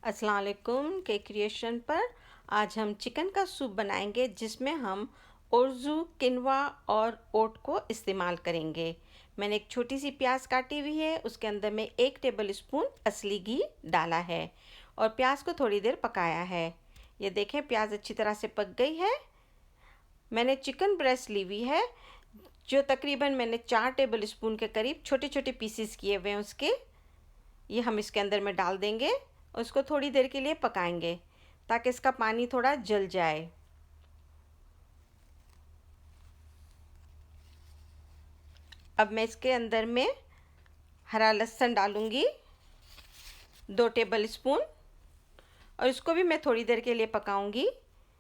अस्सलाम वालेकुम के क्रिएशन पर आज हम चिकन का सूप बनाएंगे जिसमें हम ओर्जू, किनवा और ओट को इस्तेमाल करेंगे। मैंने एक छोटी सी प्याज काटी हुई है, उसके अंदर में 1 टेबल स्पून असली घी डाला है और प्याज को थोड़ी देर पकाया है। ये देखें प्याज अच्छी तरह से पक गई है। मैंने चिकन ब्रेस्ट ली हुई है जो तकरीबन मैंने 4 टेबल स्पून के करीब छोटे छोटे पीसेस किए हुए हैं उसके। ये हम इसके अंदर में डाल देंगे और उसको थोड़ी देर के लिए पकाएंगे ताकि इसका पानी थोड़ा जल जाए। अब मैं इसके अंदर में हरा लहसुन डालूंगी 2 टेबल स्पून और इसको भी मैं थोड़ी देर के लिए पकाऊंगी।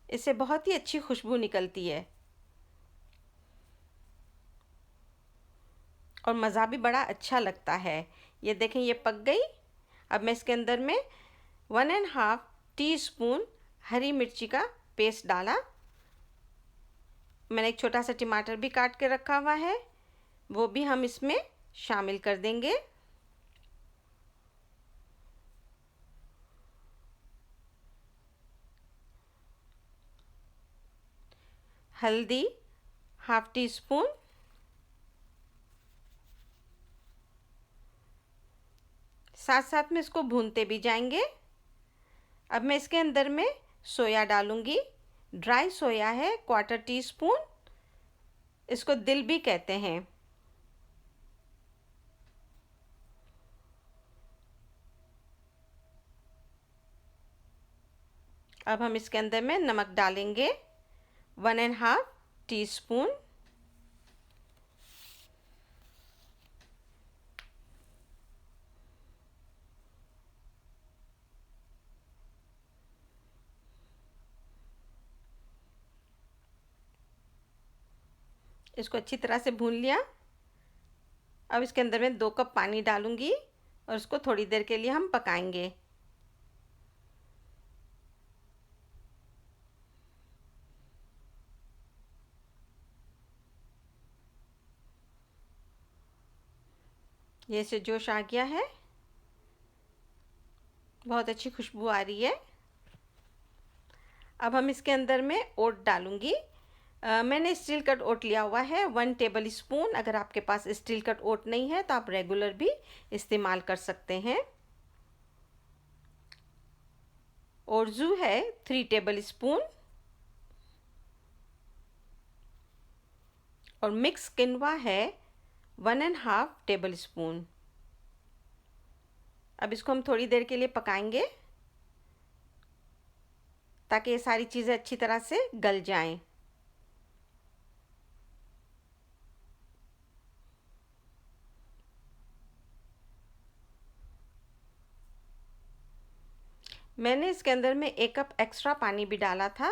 इससे बहुत ही अच्छी खुशबू निकलती है और मज़ा भी बड़ा अच्छा लगता है। ये देखें ये पक गई। अब मैं इसके अंदर में 1.5 टीस्पून हरी मिर्ची का पेस्ट डाला। मैंने एक छोटा सा टमाटर भी काट के रखा हुआ है, वो भी हम इसमें शामिल कर देंगे। हल्दी 1/2 टीस्पून, साथ साथ में इसको भूनते भी जाएंगे। अब मैं इसके अंदर में सोया डालूंगी। ड्राई सोया है 1/4 टीस्पून, इसको दिल भी कहते हैं। अब हम इसके अंदर में नमक डालेंगे 1.5 टीस्पून। इसको अच्छी तरह से भून लिया। अब इसके अंदर में 2 कप पानी डालूंगी और उसको थोड़ी देर के लिए हम पकाएंगे। ये से जोश आ गया है, बहुत अच्छी खुशबू आ रही है। अब हम इसके अंदर में ओट डालूंगी। मैंने स्टील कट ओट लिया हुआ है 1 टेबल स्पून। अगर आपके पास स्टील कट ओट नहीं है तो आप रेगुलर भी इस्तेमाल कर सकते हैं। ओर्जू है 3 टेबल स्पून और मिक्स किनवा है 1.5 टेबल स्पून। अब इसको हम थोड़ी देर के लिए पकाएंगे ताकि ये सारी चीज़ें अच्छी तरह से गल जाएं। मैंने इसके अंदर में 1 कप एक्स्ट्रा पानी भी डाला था,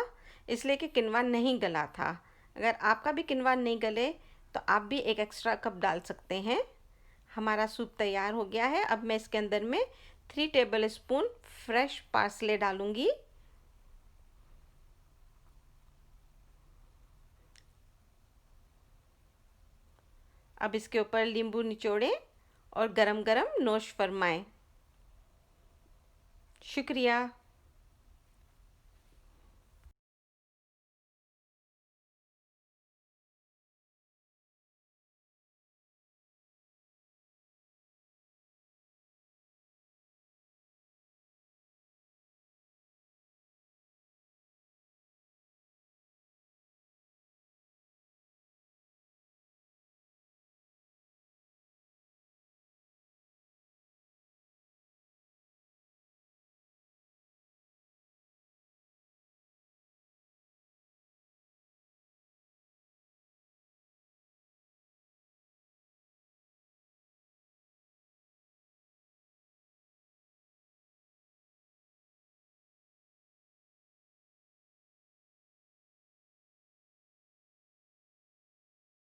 इसलिए कि किनवा नहीं गला था। अगर आपका भी किनवा नहीं गले तो आप भी 1 एक्स्ट्रा कप डाल सकते हैं। हमारा सूप तैयार हो गया है। अब मैं इसके अंदर में 3 टेबल स्पून फ्रेश पार्सले डालूंगी। अब इसके ऊपर नींबू निचोड़ें और गरम गरम नोश फरमाएं। शुक्रिया।